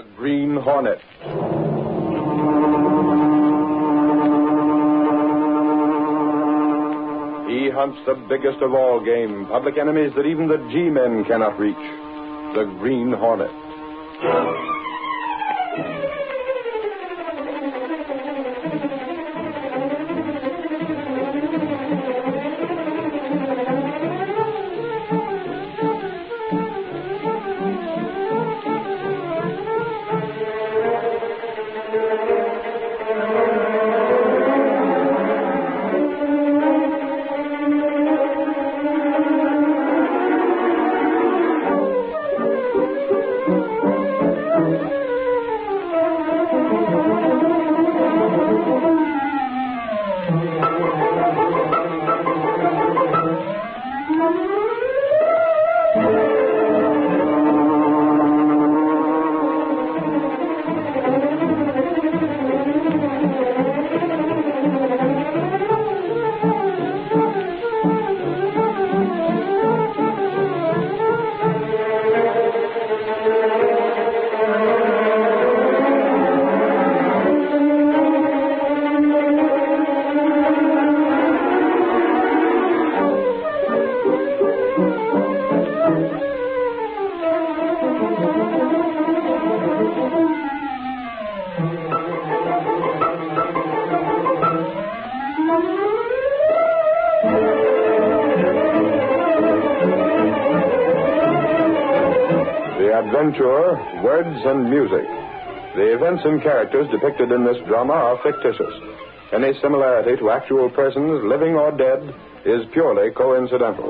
The Green Hornet. He hunts the biggest of all game, public enemies that even the G-men cannot reach. The Green Hornet. Adventure, words, and music. The events and characters depicted in this drama are fictitious. Any similarity to actual persons, living or dead, is purely coincidental.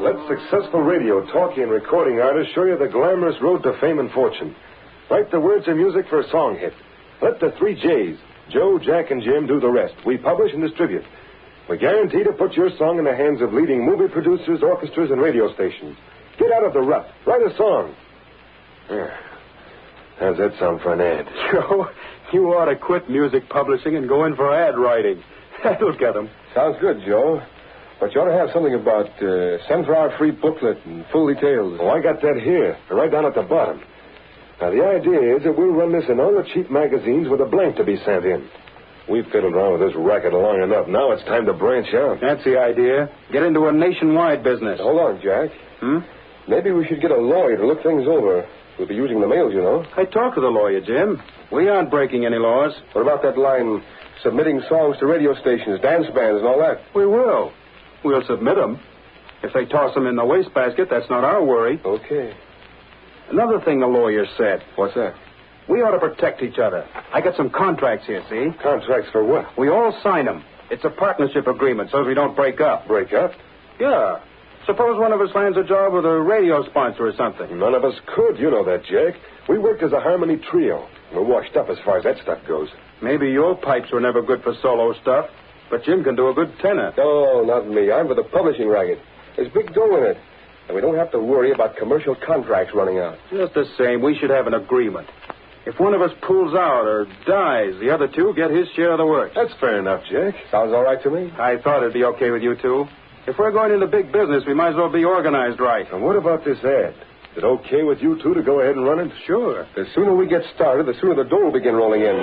Let successful radio, talkie, and recording artists show you the glamorous road to fame and fortune. Write the words and music for a song hit. Let the 3 J's, Joe, Jack, and Jim, do the rest. We publish and distribute. We guarantee to put your song in the hands of leading movie producers, orchestras, and radio stations. Get out of the rut. Write a song. How's that sound for an ad? Joe, you ought to quit music publishing and go in for ad writing. That'll get 'em. Sounds good, Joe. But you ought to have something about send for our free booklet and full details. Oh, I got that here, right down at the bottom. Now, the idea is that we'll run this in all the cheap magazines with a blank to be sent in. We've fiddled around with this racket long enough. Now it's time to branch out. That's the idea. Get into a nationwide business. Hold on, Jack. Maybe we should get a lawyer to look things over. We'll be using the mails, you know. I talked to the lawyer, Jim. We aren't breaking any laws. What about that line, submitting songs to radio stations, dance bands, and all that? We will. We'll submit them. If they toss them in the wastebasket, that's not our worry. Okay. Another thing the lawyer said. What's that? We ought to protect each other. I got some contracts here, see? Contracts for what? We all sign them. It's a partnership agreement so we don't break up. Break up? Yeah. Suppose one of us lands a job with a radio sponsor or something. None of us could. You know that, Jack. We worked as a harmony trio. We're washed up as far as that stuff goes. Maybe your pipes were never good for solo stuff, but Jim can do a good tenor. Oh, not me. I'm for the publishing racket. There's big dough in it. And we don't have to worry about commercial contracts running out. Just the same, we should have an agreement. If one of us pulls out or dies, the other two get his share of the work. That's fair enough, Jack. Sounds all right to me. I thought it'd be okay with you two. If we're going into big business, we might as well be organized right. And what about this ad? Is it okay with you two to go ahead and run it? Sure. The sooner we get started, the sooner the dough will begin rolling in.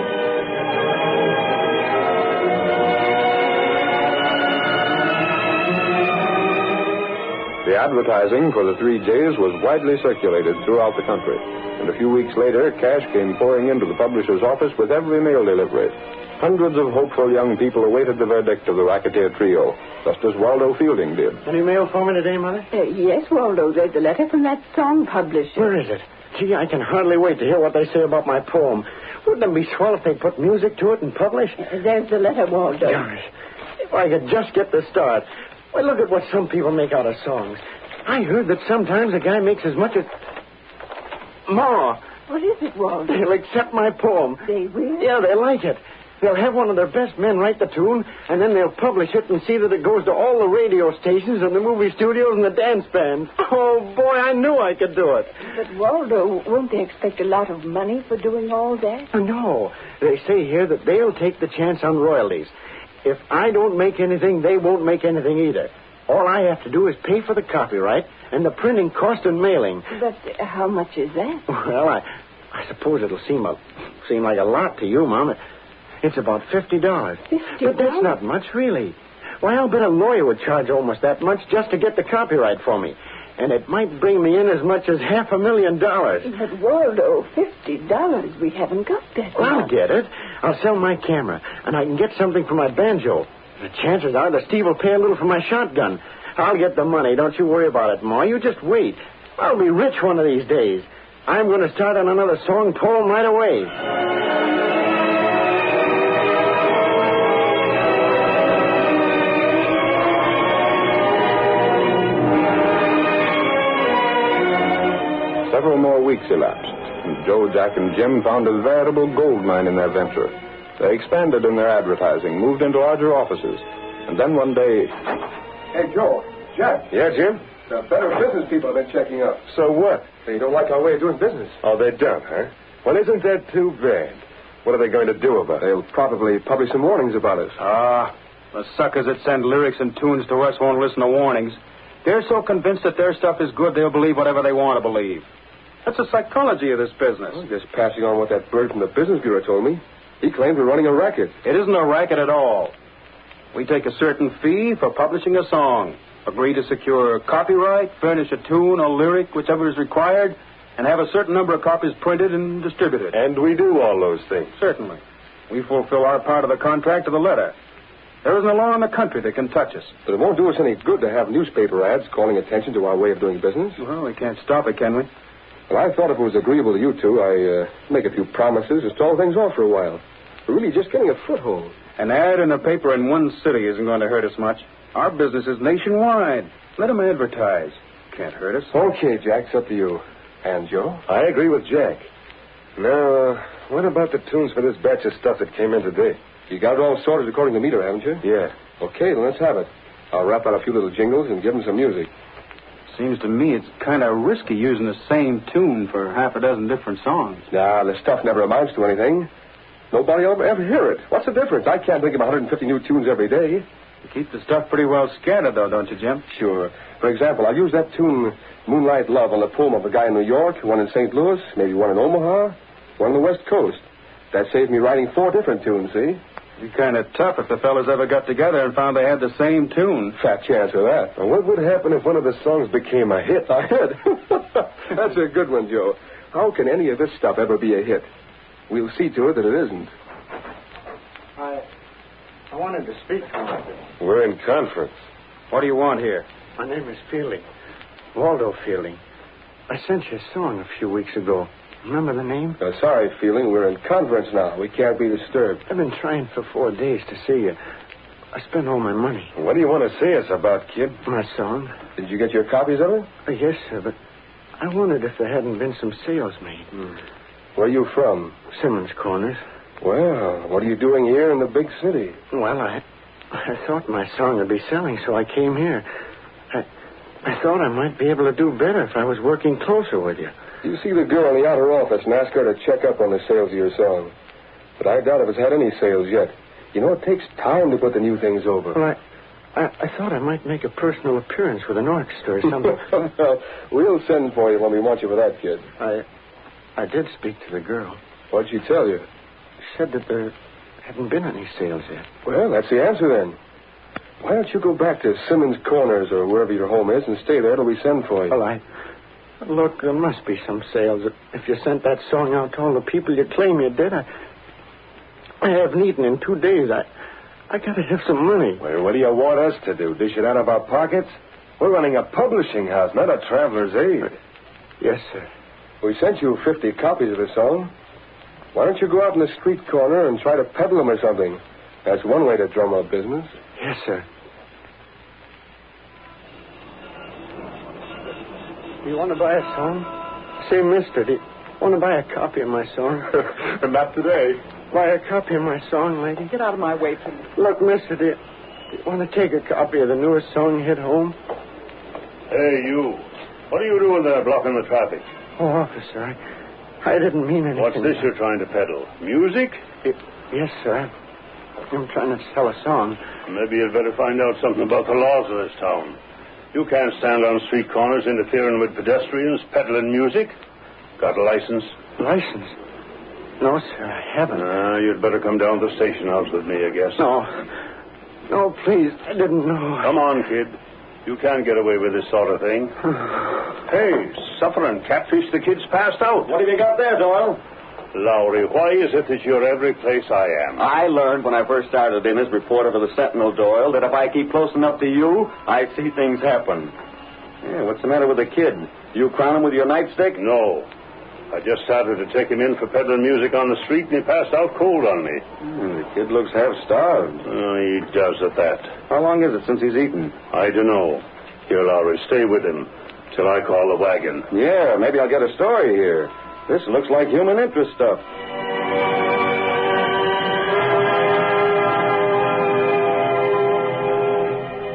The advertising for the 3 J's was widely circulated throughout the country. And a few weeks later, cash came pouring into the publisher's office with every mail delivery. Hundreds of hopeful young people awaited the verdict of the racketeer trio, just as Waldo Fielding did. Any mail for me today, Mother? Yes, Waldo. There's a letter from that song publisher. Where is it? Gee, I can hardly wait to hear what they say about my poem. Wouldn't it be swell if they put music to it and publish? There's the letter, Waldo. Gosh, if I could just get the start. Well, look at what some people make out of songs. I heard that sometimes a guy makes as much as... Ma! What is it, Waldo? They'll accept my poem. They will? Yeah, they like it. They'll have one of their best men write the tune, and then they'll publish it and see that it goes to all the radio stations and the movie studios and the dance bands. Oh, boy, I knew I could do it. But, Waldo, won't they expect a lot of money for doing all that? No. They say here that they'll take the chance on royalties. If I don't make anything, they won't make anything either. All I have to do is pay for the copyright, and the printing cost and mailing. But how much is that? Well, I suppose it'll seem like a lot to you, Mom. It's about $50. $50? But that's not much, really. Why, I'll bet a lawyer would charge almost that much just to get the copyright for me. And it might bring me in as much as $500,000. But, Waldo, $50. We haven't got that Well, I'll much. get it. I'll sell my camera, and I can get something for my banjo. The chances are that Steve will pay a little for my shotgun. I'll get the money. Don't you worry about it, Ma. You just wait. I'll be rich one of these days. I'm going to start on another song poem right away. Several more weeks elapsed, and Joe, Jack, and Jim found a veritable gold mine in their venture. They expanded in their advertising, moved into larger offices, and then one day... Hey, Joe. Jack. Yeah, Jim? The better business people have been checking up. So what? They don't like our way of doing business. Oh, they don't, huh? Well, isn't that too bad? What are they going to do about it? They'll probably publish some warnings about us. The suckers that send lyrics and tunes to us won't listen to warnings. They're so convinced that their stuff is good, they'll believe whatever they want to believe. That's the psychology of this business. Well, just passing on what that bird from the Business Bureau told me. He claimed we're running a racket. It isn't a racket at all. We take a certain fee for publishing a song, agree to secure copyright, furnish a tune or lyric, whichever is required, and have a certain number of copies printed and distributed. And we do all those things. Certainly. We fulfill our part of the contract to the letter. There isn't a law in the country that can touch us. But it won't do us any good to have newspaper ads calling attention to our way of doing business. Well, we can't stop it, can we? Well, I thought if it was agreeable to you two, I'd make a few promises to stall things off for a while. We're really just getting a foothold. An ad in a paper in one city isn't going to hurt us much. Our business is nationwide. Let them advertise. Can't hurt us. Okay, Jack, it's up to you. And Joe? I agree with Jack. Now, what about the tunes for this batch of stuff that came in today? You got it all sorted according to meter, haven't you? Yeah. Okay, then let's have it. I'll rap out a few little jingles and give them some music. Seems to me it's kind of risky using the same tune for half a dozen different songs. Nah, the stuff never amounts to anything. Nobody will ever hear it. What's the difference? I can't think of 150 new tunes every day. You keep the stuff pretty well scattered, though, don't you, Jim? Sure. For example, I'll use that tune, Moonlight Love, on the poem of a guy in New York, one in St. Louis, maybe one in Omaha, one on the West Coast. That saved me writing 4 different tunes, see? It'd be kind of tough if the fellas ever got together and found they had the same tune. Fat chance of that. Now, what would happen if one of the songs became a hit? A hit? That's a good one, Joe. How can any of this stuff ever be a hit? We'll see to it that it isn't. I wanted to speak to you. We're in conference. What do you want here? My name is Fielding. Waldo Fielding. I sent you a song a few weeks ago. Remember the name? Sorry, Fielding. We're in conference now. We can't be disturbed. I've been trying for 4 days to see you. I spent all my money. What do you want to see us about, kid? My song. Did you get your copies of it? Yes, sir, but I wondered if there hadn't been some sales made. Where are you from? Simmons Corners. Well, what are you doing here in the big city? Well, I thought my song would be selling, so I came here. I thought I might be able to do better if I was working closer with you. You see the girl in the outer office and ask her to check up on the sales of your song. But I doubt if it's had any sales yet. You know, it takes time to put the new things over. Well, I thought I might make a personal appearance with an orchestra or something. Well, we'll send for you when we want you for that, kid. I did speak to the girl. What'd she tell you? She said that there hadn't been any sales yet. Well, that's the answer then. Why don't you go back to Simmons Corners or wherever your home is and stay there till we send for you? Well, look, there must be some sales. If you sent that song out to all the people you claim you did, I haven't eaten in 2 days. I gotta have some money. Well, what do you want us to do? Dish it out of our pockets? We're running a publishing house, not a traveler's aid. Yes, sir. We sent you 50 copies of the song. Why don't you go out in the street corner and try to peddle them or something? That's one way to drum up business. Yes, sir. Do you want to buy a song? Say, mister, do you want to buy a copy of my song? Not today. Buy a copy of my song, lady? Get out of my way, please. Look, mister, do you want to take a copy of the newest song hit home? Hey, you. What are you doing there blocking the traffic? Oh, officer, I didn't mean anything. What's this you're trying to peddle? Music? Yes, sir. I'm trying to sell a song. Maybe you'd better find out something about the laws of this town. You can't stand on street corners interfering with pedestrians, peddling music. Got a license? License? No, sir, I haven't. You'd better come down to the station house with me, I guess. No, please, I didn't know. Come on, kid. You can't get away with this sort of thing. Hey, suffering catfish, the kid's passed out. What have you got there, Doyle? Lowry, why is it that you're every place I am? I learned when I first started in as reporter for the Sentinel, Doyle, that if I keep close enough to you, I see things happen. Yeah, what's the matter with the kid? You crown him with your nightstick? No. I just started to take him in for peddling music on the street, and he passed out cold on me. The kid looks half starved. He does at that. How long is it since he's eaten? I don't know. Here, Lowry, stay with him till I call the wagon. Yeah, maybe I'll get a story here. This looks like human interest stuff.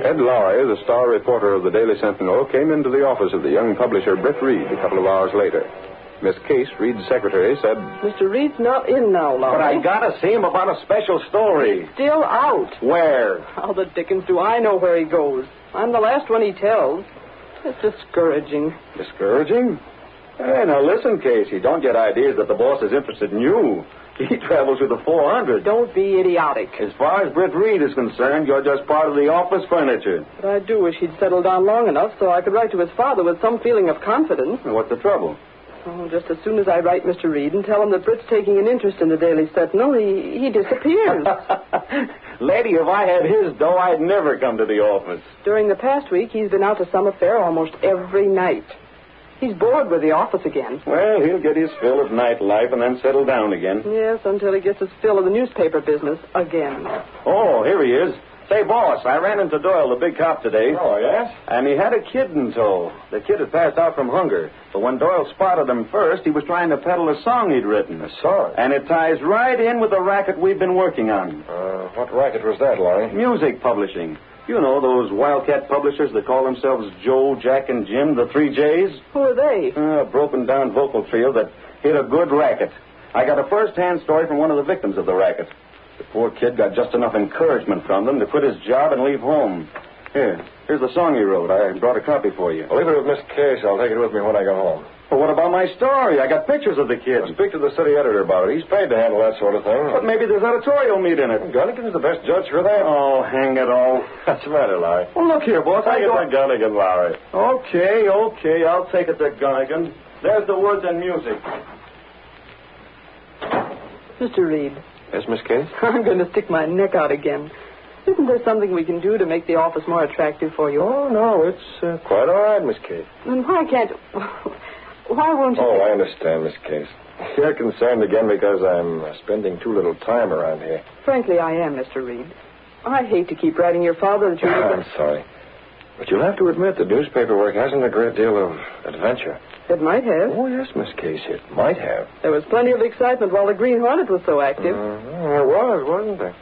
Ed Lowry, the star reporter of the Daily Sentinel, came into the office of the young publisher Britt Reed a couple of hours later. Miss Case, Reed's secretary, said, Mr. Reed's not in now, Lowry. But I gotta see him about a special story. Still out. Where? How the dickens do I know where he goes? I'm the last one he tells. It's discouraging. Discouraging? Hey, now listen, Casey. Don't get ideas that the boss is interested in you. He travels with the 400. Don't be idiotic. As far as Britt Reed is concerned, you're just part of the office furniture. But I do wish he'd settled down long enough so I could write to his father with some feeling of confidence. What's the trouble? Oh, just as soon as I write Mr. Reed and tell him that Britt's taking an interest in the Daily Sentinel, he disappears. Lady, if I had his dough, I'd never come to the office. During the past week, he's been out to some affair almost every night. He's bored with the office again. Well, he'll get his fill of nightlife and then settle down again. Yes, until he gets his fill of the newspaper business again. Oh, here he is. Say, boss, I ran into Doyle, the big cop, today. Oh, yes? And he had a kid in tow. The kid had passed out from hunger. But when Doyle spotted him first, he was trying to peddle a song he'd written. A song? And it ties right in with the racket we've been working on. What racket was that, Lowry? Music publishing. You know, those wildcat publishers that call themselves Joe, Jack, and Jim, the 3 J's? Who are they? A broken-down vocal trio that hit a good racket. I got a first-hand story from one of the victims of the racket. The poor kid got just enough encouragement from them to quit his job and leave home. Here's the song he wrote. I brought a copy for you. Well, leave it with Miss Case. I'll take it with me when I get home. But what about my story? I got pictures of the kid. Well, speak to the city editor about it. He's paid to handle that sort of thing. But maybe there's editorial meat in it. Gunnigan's the best judge for that. Oh, hang it all. What's the matter, Lowry? Well, look here, boss. Take it to Gunnigan, Lowry. Okay. I'll take it to Gunnigan. There's the words and music. Mr. Reed. Yes, Miss Case? I'm going to stick my neck out again. Isn't there something we can do to make the office more attractive for you? Oh, no, it's quite all right, Miss Case. Then why can't... Why won't you... Oh, I understand, Miss Case. You're concerned again because I'm spending too little time around here. Frankly, I am, Mr. Reed. I hate to keep writing your father that you... I'm sorry. But you'll have to admit that newspaper work hasn't a great deal of adventure. It might have. Oh, yes, Miss Case, it might have. There was plenty of excitement while the Green Hornet was so active. There was, wasn't there?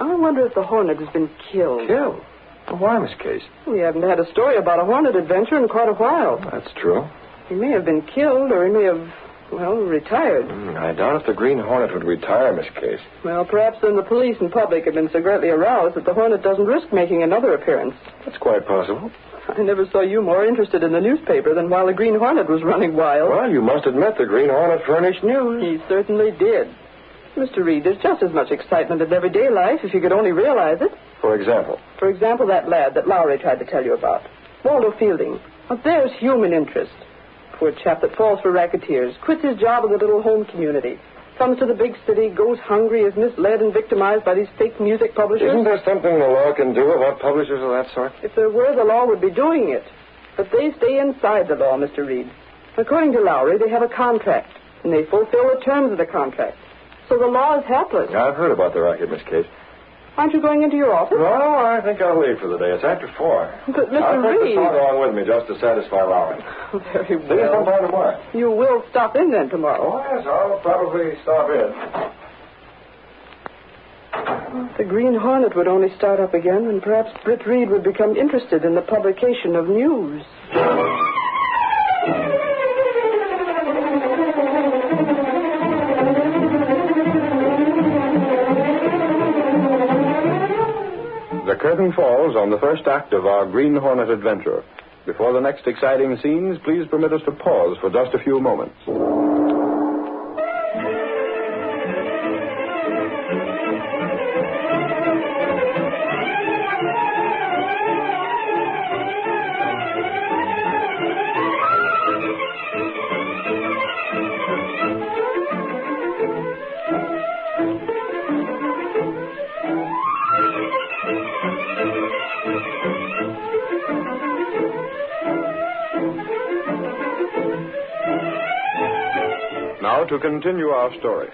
I wonder if the Hornet has been killed. Killed? Well, why, Miss Case? We haven't had a story about a Hornet adventure in quite a while. That's true. He may have been killed, or he may have, retired. I doubt if the Green Hornet would retire, Miss Case. Well, perhaps then the police and public have been so greatly aroused that the Hornet doesn't risk making another appearance. That's quite possible. I never saw you more interested in the newspaper than while the Green Hornet was running wild. Well, you must admit the Green Hornet furnished news. He certainly did. Mr. Reed, there's just as much excitement in everyday life if you could only realize it. For example? For example, that lad that Lowry tried to tell you about. Waldo Fielding. Now, there's human interest. Poor chap that falls for racketeers, quits his job in the little home community, comes to the big city, goes hungry, is misled and victimized by these fake music publishers. Isn't there something the law can do about publishers of that sort? If there were, the law would be doing it. But they stay inside the law, Mr. Reed. According to Lowry, they have a contract, and they fulfill the terms of the contract. So the law is helpless. I've heard about the racket, Miss Case. Aren't you going into your office? No, I think I'll leave for the day. It's after 4. But, Mr. I'll take the Reed... song along with me just to satisfy Lowry. Very well. See you sometime tomorrow. You will stop in then tomorrow. Oh, yes, I'll probably stop in. If the Green Hornet would only start up again, and perhaps Britt Reed would become interested in the publication of news. The curtain falls on the first act of our Green Hornet adventure. Before the next exciting scenes, please permit us to pause for just a few moments. Now to continue our story.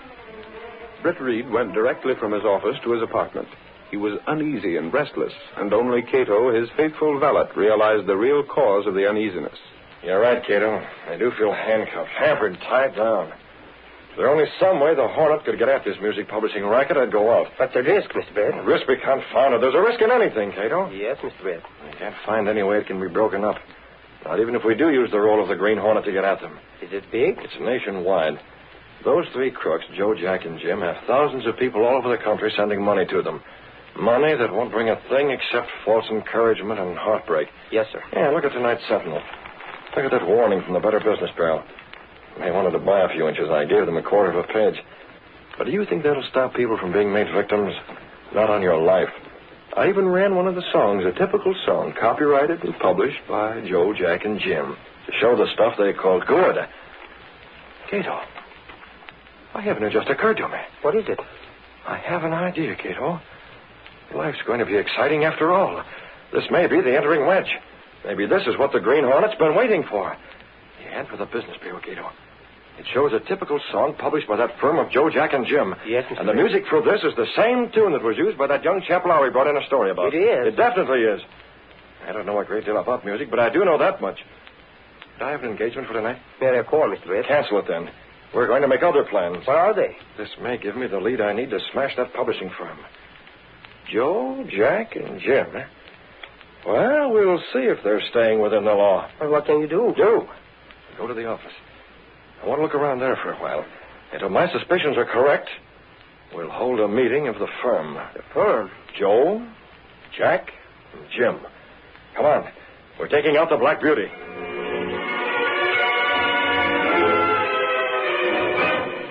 Britt Reed went directly from his office to his apartment. He was uneasy and restless, and only Cato, his faithful valet, realized the real cause of the uneasiness. You're right, Cato. I do feel handcuffed, hampered, tied down. If there only some way the Hornet could get at this music publishing racket, I'd go out. But the risk, Mr. Brett. Risk be confounded. There's a risk in anything, Cato. Yes, Mr. Brett. I can't find any way it can be broken up. Not even if we do use the role of the Green Hornet to get at them. Is it big? It's nationwide. Those three crooks, Joe, Jack, and Jim, have thousands of people all over the country sending money to them. Money that won't bring a thing except false encouragement and heartbreak. Yes, sir. Yeah, look at tonight's Sentinel. Look at that warning from the Better Business Bureau. They wanted to buy a few inches. I gave them a quarter of a page. But do you think that'll stop people from being made victims? Not on your life. I even ran one of the songs, a typical song, copyrighted and published by Joe, Jack, and Jim, to show the stuff they called good. Cato, why haven't it just occurred to me? What is it? I have an idea, Cato. Life's going to be exciting after all. This may be the entering wedge. Maybe this is what the Green Hornet's been waiting for. The ad for the Business Bureau, Cato. It shows a typical song published by that firm of Joe, Jack, and Jim. Yes, Mr. And the music for this is the same tune that was used by that young chap Lowry brought in a story about. It is. It definitely is. I don't know a great deal about music, but I do know that much. Do I have an engagement for tonight? May I call, Mr. Brett? Cancel it, then. We're going to make other plans. What are they? This may give me the lead I need to smash that publishing firm. Joe, Jack, and Jim. Well, we'll see if they're staying within the law. Well, what can you do? Go to the office. I want to look around there for a while. And if my suspicions are correct, we'll hold a meeting of the firm. The firm? Joe, Jack, and Jim. Come on. We're taking out the Black Beauty.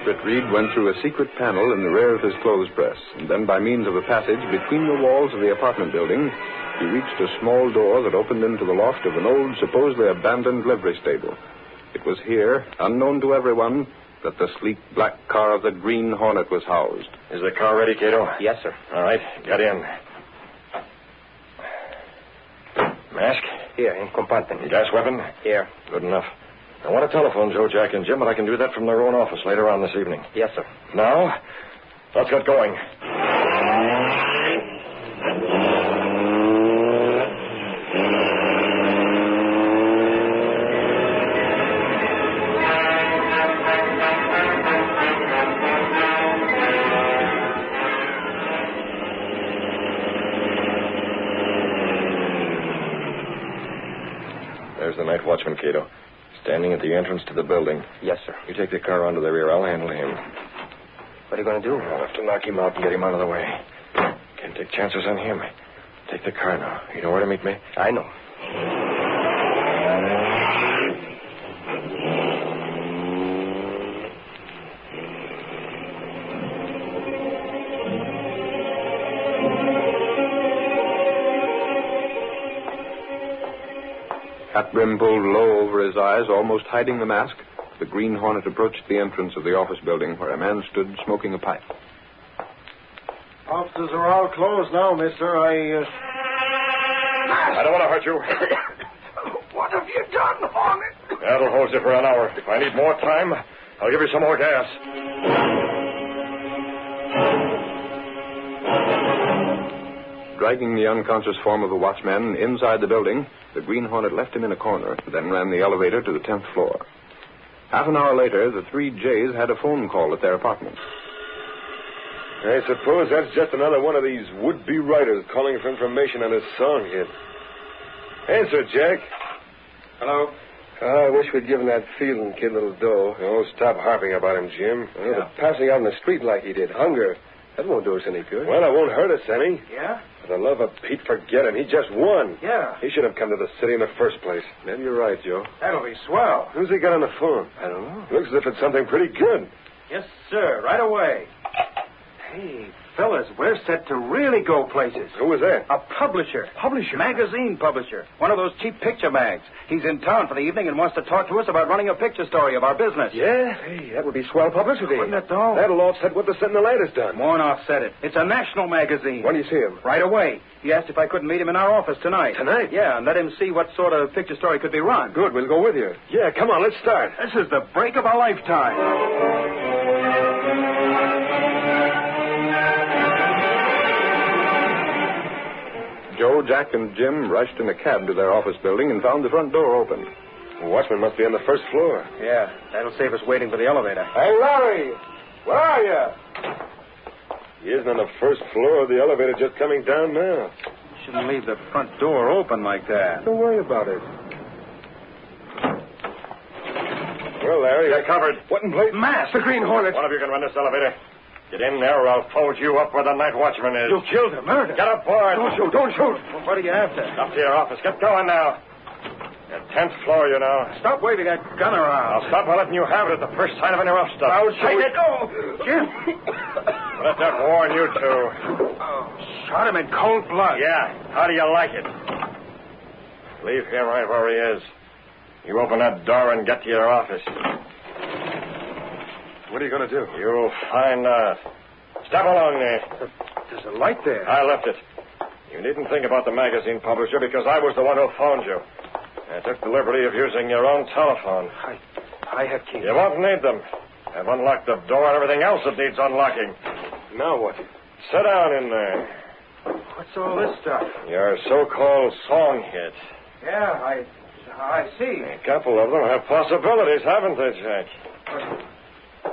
Britt Reed went through a secret panel in the rear of his clothes press, and then by means of a passage between the walls of the apartment building, he reached a small door that opened into the loft of an old, supposedly abandoned livery stable. It was here, unknown to everyone, that the sleek black car of the Green Hornet was housed. Is the car ready, Cato? Yes, sir. All right, get in. Mask? Here, in compartment. Gas weapon? Here. Good enough. I want to telephone Joe, Jack, and Jim, but I can do that from their own office later on this evening. Yes, sir. Now, let's get going. There's the night watchman, Cato. Standing at the entrance to the building. Yes, sir. You take the car onto the rear. I'll handle him. What are you going to do? I'll have to knock him out and get him out of the way. Can't take chances on him. Take the car now. You know where to meet me? I know. Hat brim pulled low over his eyes, almost hiding the mask, the Green Hornet approached the entrance of the office building where a man stood smoking a pipe. Offices are all closed now, mister. I don't want to hurt you. What have you done, Hornet? That'll hold you for an hour. If I need more time, I'll give you some more gas. Dragging the unconscious form of the watchman inside the building, the Green Hornet left him in a corner, then ran the elevator to the 10th floor. Half an hour later, the three Jays had a phone call at their apartment. I suppose that's just another one of these would-be writers calling for information on a song hit. Answer, Jack. Hello? I wish we'd given that Fielding kid a little dough. Oh, stop harping about him, Jim. Yeah. Passing out in the street like he did. Hunger. That won't do us any good. Well, it won't hurt us any. Yeah? For the love of Pete, forget him. He just won. Yeah. He should have come to the city in the first place. Maybe you're right, Joe. That'll be swell. Who's he got on the phone? I don't know. Looks as if it's something pretty good. Yes, sir. Right away. Hey, fellas, we're set to really go places. Who was that? A publisher. Publisher? Magazine publisher. One of those cheap picture mags. He's in town for the evening and wants to talk to us about running a picture story of our business. Yeah? Hey, that would be swell publicity. Wouldn't it, though? That'll offset what the Sentinel Light has done. Won't offset it. It's a national magazine. When do you see him? Right away. He asked if I couldn't meet him in our office tonight. Tonight? Yeah, and let him see what sort of picture story could be run. Good, we'll go with you. Yeah, come on, let's start. This is the break of a lifetime. Joe, Jack, and Jim rushed in a cab to their office building and found the front door open. The watchman must be on the first floor. Yeah, that'll save us waiting for the elevator. Hey, Larry! Where are you? He isn't on the first floor. The elevator just coming down now. Shouldn't leave the front door open like that. Don't worry about it. Well, Larry, You're covered. What in place? Mask! The Green Hornet. One of you can run this elevator. Get in there or I'll fold you up where the night watchman is. You killed him, murder. Get aboard. Don't shoot, don't shoot. Well, what are you after? Up to your office. Get going now. Your 10th floor, you know. Stop waving that gun around. I'll stop by letting you have it at the first sign of any rough stuff. Take it. Go. Jim. Let that warn you two. Oh, shot him in cold blood. Yeah. How do you like it? Leave him right where he is. You open that door and get to your office. What are you going to do? You'll find out. Step along there. There's a light there. I left it. You needn't think about the magazine publisher because I was the one who phoned you. I took the liberty of using your own telephone. I have keys. You won't need them. I've unlocked the door and everything else that needs unlocking. Now what? Sit down in there. What's all this stuff? Your so-called song hit. Yeah, I see. A couple of them have possibilities, haven't they, Jack?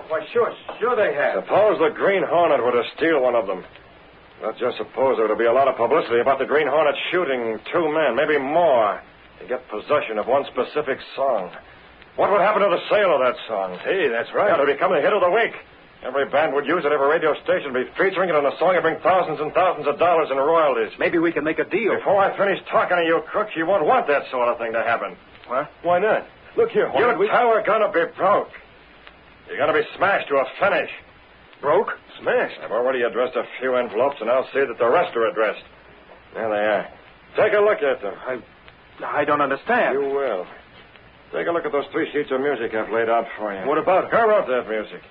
Why, sure they have. Suppose the Green Hornet were to steal one of them. Let's just suppose there would be a lot of publicity about the Green Hornet shooting 2 men, maybe more, to get possession of one specific song. What would happen to the sale of that song? Hey, that's right. It would become the hit of the week. Every band would use it, every radio station would be featuring it on a song and bring thousands and thousands of dollars in royalties. Maybe we can make a deal. Before I finish talking to you crooks, you won't want that sort of thing to happen. What? Why not? Look here, Hornet. You two are going to be broke. You're going to be smashed to a finish. Broke? Smashed. I've already addressed a few envelopes, and I'll see that the rest are addressed. There they are. Take a look at them. I don't understand. You will. Take a look at those 3 sheets of music I've laid out for you. What about it? Who wrote that music?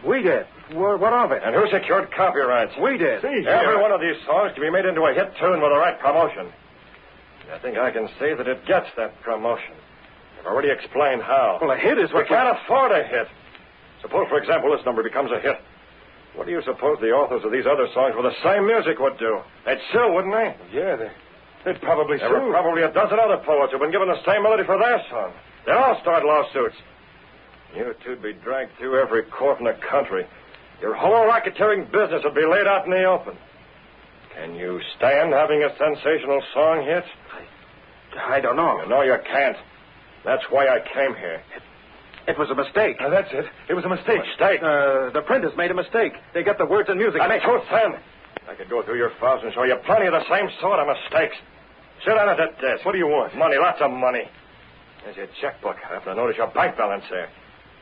We did. What of it? And who secured copyrights? We did. See, Every one of these songs can be made into a hit tune with the right promotion. I think I can see that it gets that promotion. I've already explained how. Well, a hit is what We can't afford a hit. Suppose, for example, this number becomes a hit. What do you suppose the authors of these other songs with the same music would do? They'd sue, wouldn't they? Yeah, they'd probably There were sue. probably a dozen other poets who've been given the same melody for their song. They'd all start lawsuits. You two'd be dragged through every court in the country. Your whole racketeering business would be laid out in the open. Can you stand having a sensational song hit? I don't know. You know you can't. That's why I came here. It was a mistake. That's it. It was a mistake. Mistake? The printers made a mistake. They got the words and music. That's truth, then. I could go through your files and show you plenty of the same sort of mistakes. Sit down at that desk. What do you want? Money, lots of money. There's your checkbook. I happen to notice your bank balance there.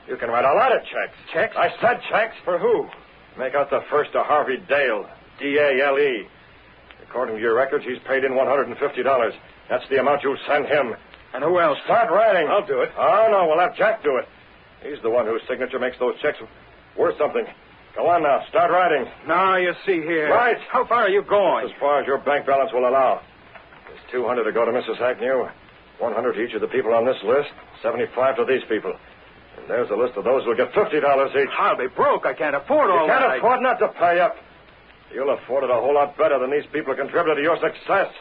You can write a lot of checks. Checks? I said checks. For who? Make out the first to Harvey Dale, D-A-L-E. According to your records, he's paid in $150. That's the amount you'll send him. And who else? Start writing. I'll do it. Oh, no, we'll have Jack do it. He's the one whose signature makes those checks worth something. Go on now. Start writing. Now, you see here. Right. How far are you going? As far as your bank balance will allow. There's 200 to go to Mrs. Hacknew, 100 to each of the people on this list, 75 to these people. And there's a list of those who'll get $50 each. I'll be broke. I can't afford all You can't that. afford not to pay up. You'll afford it a whole lot better than these people who contributed to your success.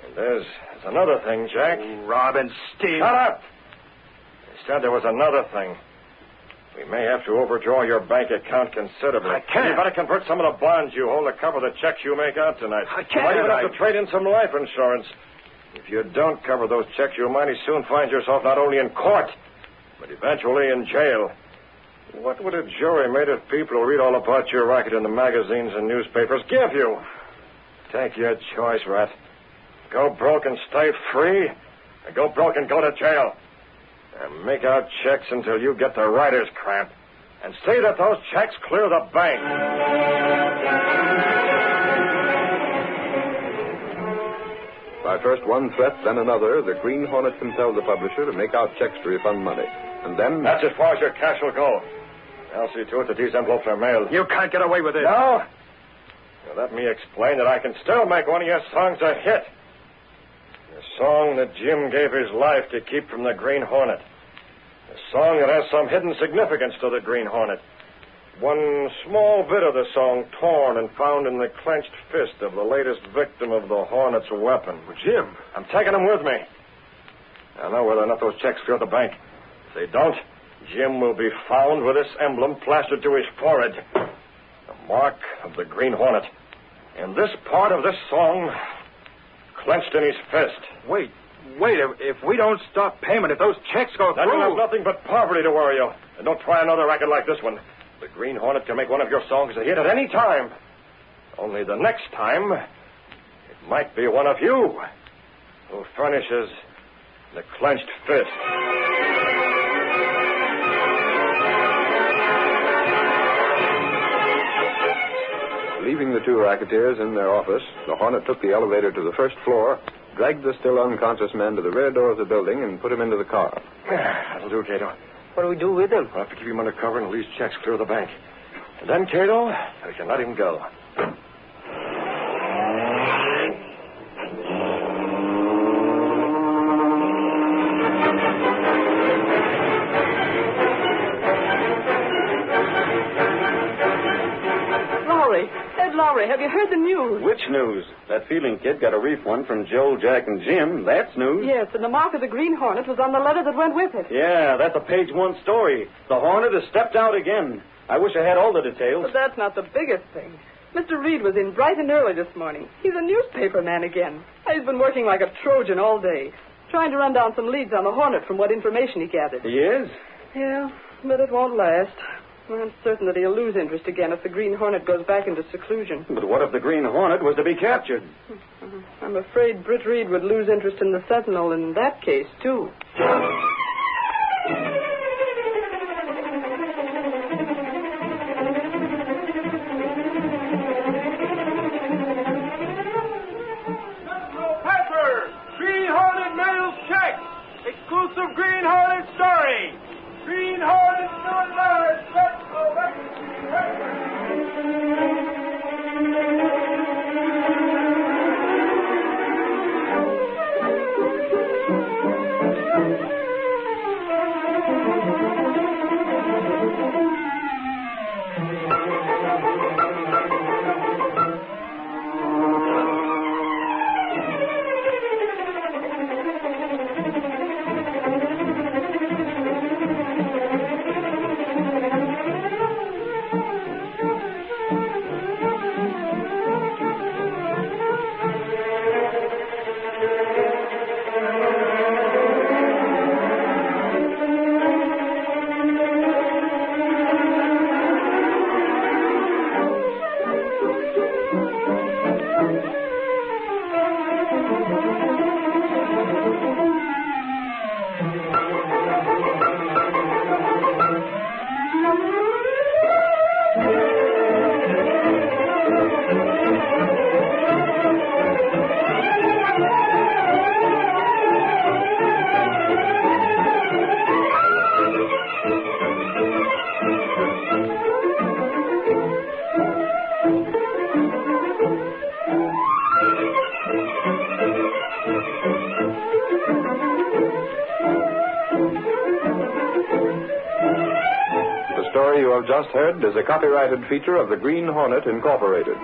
And there's another thing, Jack. Rob and steal. Shut up! I said there was another thing. We may have to overdraw your bank account considerably. I can't. You better convert some of the bonds you hold to cover the checks you make out tonight. I You can't. might even have to trade in some life insurance. If you don't cover those checks, you'll mighty soon find yourself not only in court, but eventually in jail. What would a jury made of people who read all about your racket in the magazines and newspapers give you? Take your choice, Rat. Go broke and stay free, or go broke and go to jail. And make out checks until you get the writer's cramp. And see that those checks clear the bank. By first one threat, then another, the Green Hornet compelled the publisher to make out checks to refund money. And then... That's as far as your cash will go. I'll see to it that these envelopes are mailed. You can't get away with it. No? Well, let me explain that I can still make one of your songs a hit. The song that Jim gave his life to keep from the Green Hornet. A song that has some hidden significance to the Green Hornet. One small bit of the song torn and found in the clenched fist of the latest victim of the Hornet's weapon. Well, Jim. I'm taking him with me. I'll know whether or not those checks clear the bank. If they don't, Jim will be found with this emblem plastered to his forehead. The mark of the Green Hornet. And this part of this song clenched in his fist. Wait. If we don't stop payment, if those checks go Then through... you'll have nothing but poverty to worry you. And don't try another racket like this one. The Green Hornet can make one of your songs a hit at any time. Only the next time, it might be one of you who furnishes the clenched fist. Leaving the two racketeers in their office, the Hornet took the elevator to the first floor, dragged the still unconscious man to the rear door of the building, and put him into the car. That'll do, Cato. What do we do with him? We'll have to keep him under cover until these checks clear the bank. And then, Cato, we can let him go. Lowry, have you heard the news? Which news? That Fielding kid got a refund from Joe, Jack, and Jim. That's news. Yes, and the mark of the Green Hornet was on the letter that went with it. Yeah, that's a page one story. The Hornet has stepped out again. I wish I had all the details. But that's not the biggest thing. Mr. Reed was in bright and early this morning. He's a newspaper man again. He's been working like a Trojan all day, trying to run down some leads on the Hornet from what information he gathered. He is? Yeah, but it won't last. I'm certain that he'll lose interest again if the Green Hornet goes back into seclusion. But what if the Green Hornet was to be captured? I'm afraid Britt Reed would lose interest in the Sentinel in that case, too. Pepper! Green Hornet mails check! Exclusive Green Hornet story! Green Hornet not large! Let's go back to Pepper! The story you have just heard is a copyrighted feature of the Green Hornet, Incorporated.